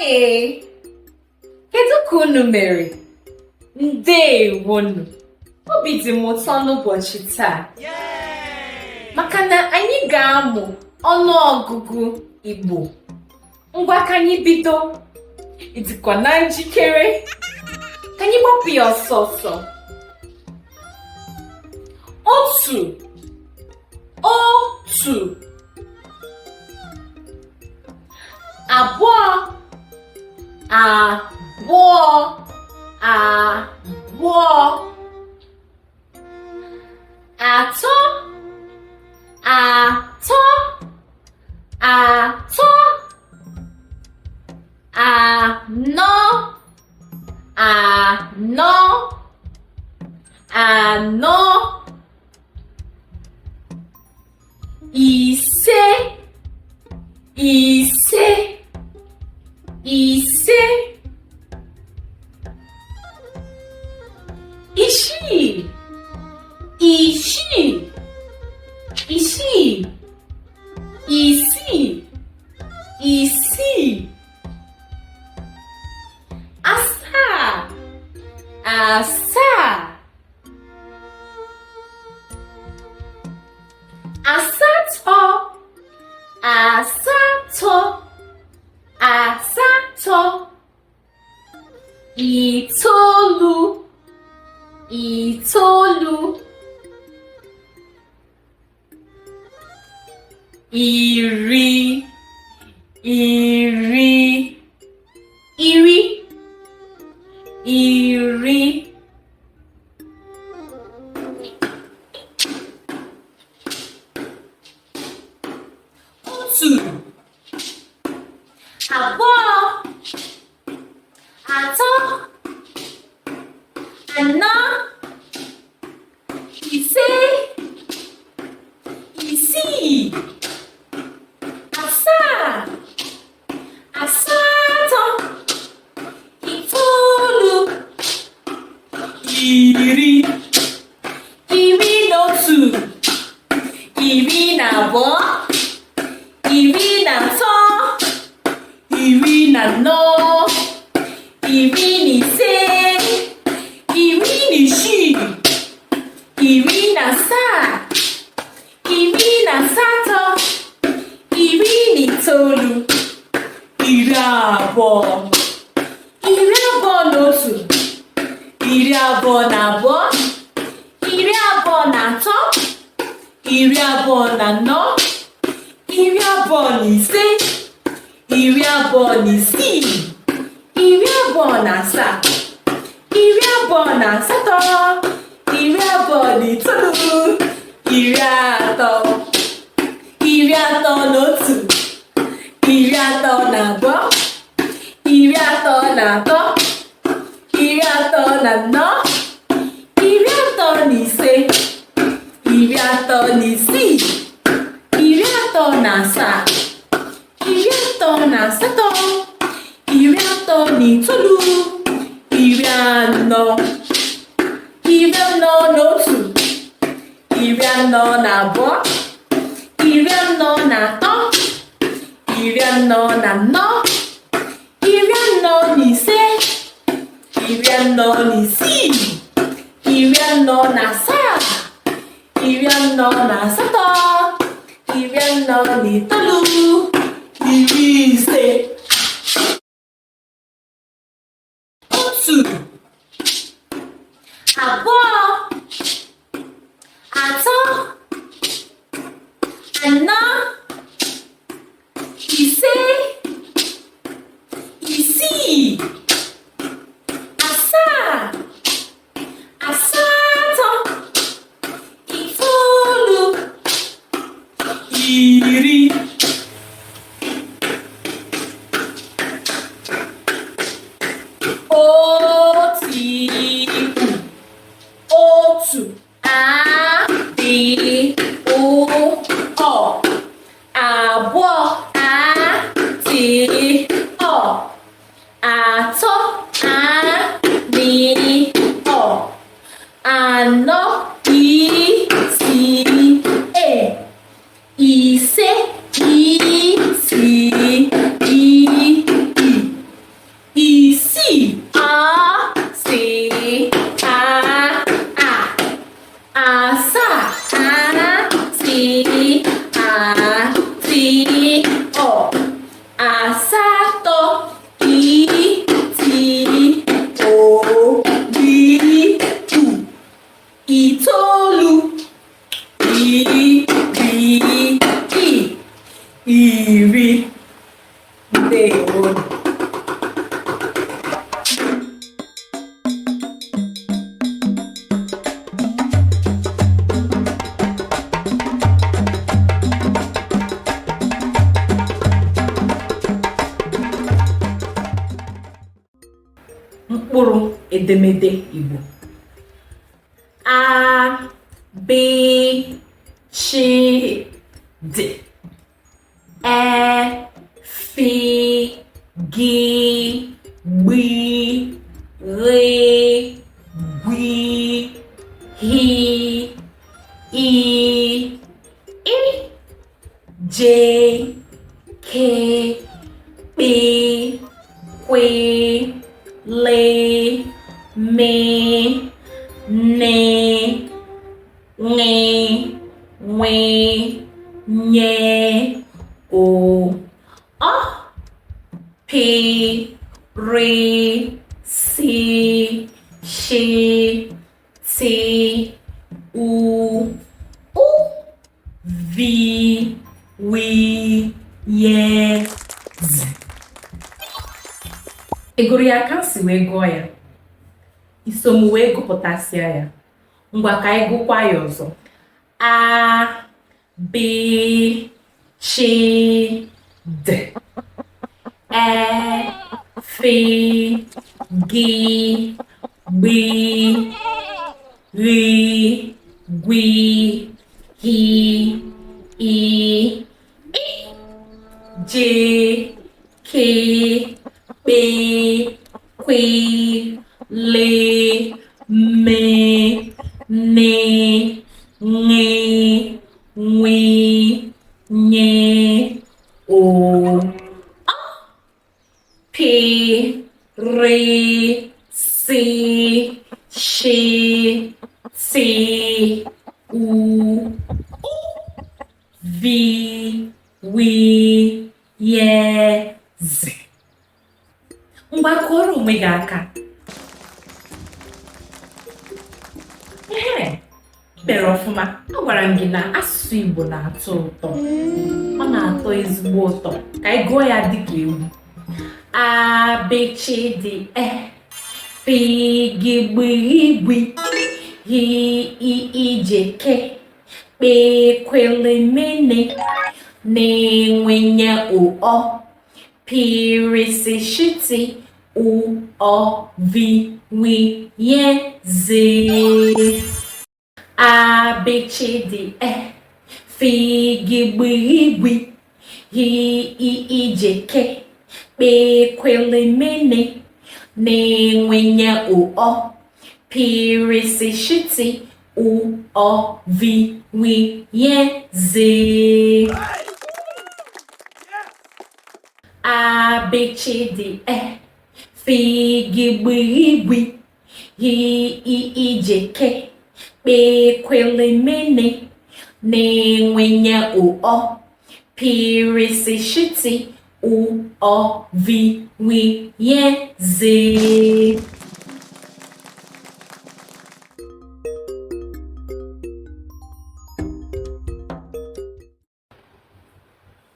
Hey! Kedu ka unu mere? Ndewonu! Obi dị m ụtọ n'ụbọchị taa. Maka na anyị ga-amụ ọnụọgụgụ Igbo. Ngwa ka anyị bido. Ị dịkwa na njikere? Ka anyị gbapụ ya ọsọ ọsọ. Otu. Abụọ. Atọ. Anọ. Ise. Isii. Asaa. Asatọ. Itoolu. Iri. Otu. Abụọ. Atọ. Anọ. Ise. Isii. Asaa. Asatọ. Itoolu. Iri na otu. Iri na abụọ. Iri na atọ. Iri na anọ. Iri na ise. Iri na isii. Iri na asaa. Iri na asatọ. Iri na itoolu. Iri abụọ. Iri abụọ na otu. Iri abụọ na abụọ. Iri abụọ na atọ. Iri abụọ na anọ. Iri abụọ na ise. Iri abụọ na isii. Iri abụọ na asaa. Iri abụọ na asatọ. Iri abụọ na itoolu. Iri atọ. Iri atọ na otu. Iri atọ na abụọ. Iri atọ na atọ. Iri atọ na anọ. Iri atọ na ise. Iri atọ na isii. Iri atọ na asaa. Iri atọ na asatọ. Iri atọ na itoolu. Iri anọ. Iri anọ na otu. Iri anọ na abụọ. Iri anọ na atọ. Iri anọ na anọ. Iri anọ na ise. Iri anọ na isii. Iri anọ na asaa. Iri anọ na asatọ. Iri anọ na itoolu. Iri ise. Otu. Abụọ. Atọ. Anọ. Ise. Isii. Asaa. Asatọ. Itoolu. Iri. Otu. Abụọ. Atọ. Anọ. Ise. asatọ itoolu iri ndewo. Mkpụrụ edemede Igbo: a b ch d e f g gb r gw h i j k p kw l m n ṅ ṅ ny o ọ p r s sh t u v w y z. Ị gụrụ ya ka m si wee gụọ ya? Iso m wee gụpụtasịa ya. Ngwa ka anyị gụkwa ya ọzọ. A b ch d e f g gb r gw h i j k p kw l m n ṅ ṅ ny o ọ p r s sh t u v w y z. Ngwa kụọrọ onwe gị aka. Ikpere ọfụma. Agwara m gị na asụsụ Igbo na-atọ ụtọ. Ọ na-atọ ezigbo ụtọ. Ka anyị gụọ ya dịka egwu. A b ch d e f g gb igb h i j k p kw l m n ṅ o ọ p r s sh t u ọ v w y z. A b ch d e f g gb igb h i j k p kw l m n ṅ o ọ p r s sh t u ọ v w y z. A b ch d e f g gb igb h i j k p kw l m n ṅ o ọ p r s sh t u ọ v w y z.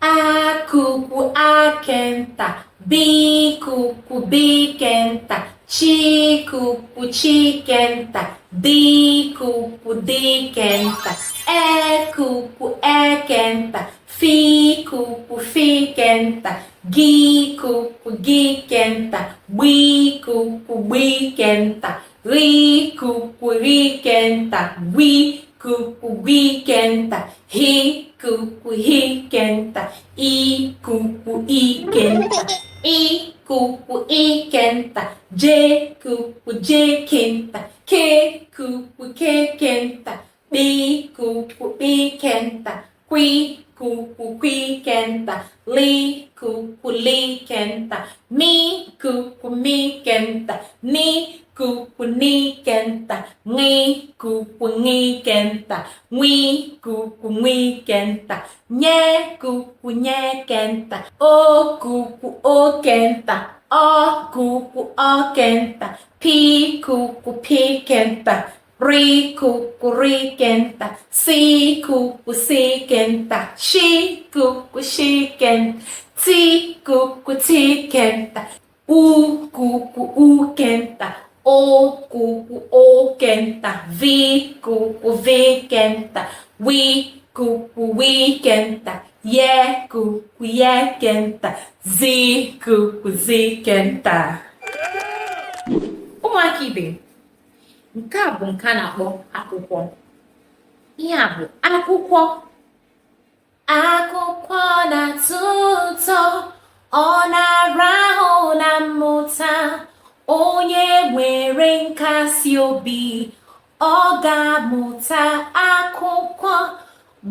Akụkụ akenta, bikuku bikenta, chikuku chikenta, dikuku dikenta, ekuku ekenta, fikuku fikenta, gikuku gikenta, gbikuku gbikenta, rikuku rikenta, gwikuku gwikenta, hikuku hikenta, ikuku ikenta, ikuku ikenta, jekuku jekenta, kekuku kekenta, bikuku bikenta, Qui cucu quinquenta, li cucu liquenta, mi cucu miquenta, ni cucu niquenta, ni cucu niquenta, wi cucu wiquenta, nye cucu nyequenta, o cucu oquenta, o cucu oquenta, pi cucu piquenta, ri cucu riquenta, si cucu siquenta, shi cucu shiquenta, ti cucu tiquenta, u cucu uquenta, o cucu oquenta, vi cucu viquenta, wi cucu wiquenta, ye cucu yequenta, zi cucu ziquenta. Ụmụaka ibe, nke a bụ nke a na-akpọ akwụkwọ. Ihe a bụ akwụkwọ. Akwụkwọ na-atọ ụtọ, ọ na-arahụ na mmụta. Onye nwere nkasi obi, ọ ga-amụta akwụkwọ.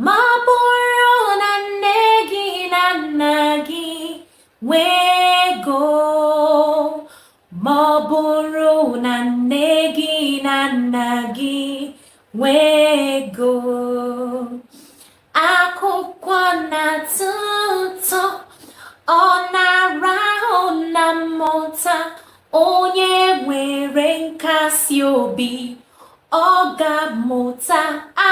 Ma ọ bụrụ na nne gị na nna gị nwee ego, ma ọ bụrụ na nne gị na nna gị nwee ego, akwụkwọ na-atọ ụtọ, ọ na-arahụ na mmụta. Onye nwere nkasi obi, ọ ga-amụta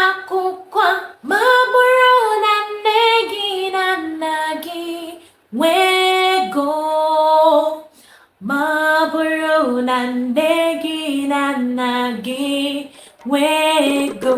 akwụkwọ. Ma ọ bụrụ na nne gị na nna gị nwee ego, ma ọ bụrụ na nne gị na nna gị nwee ego.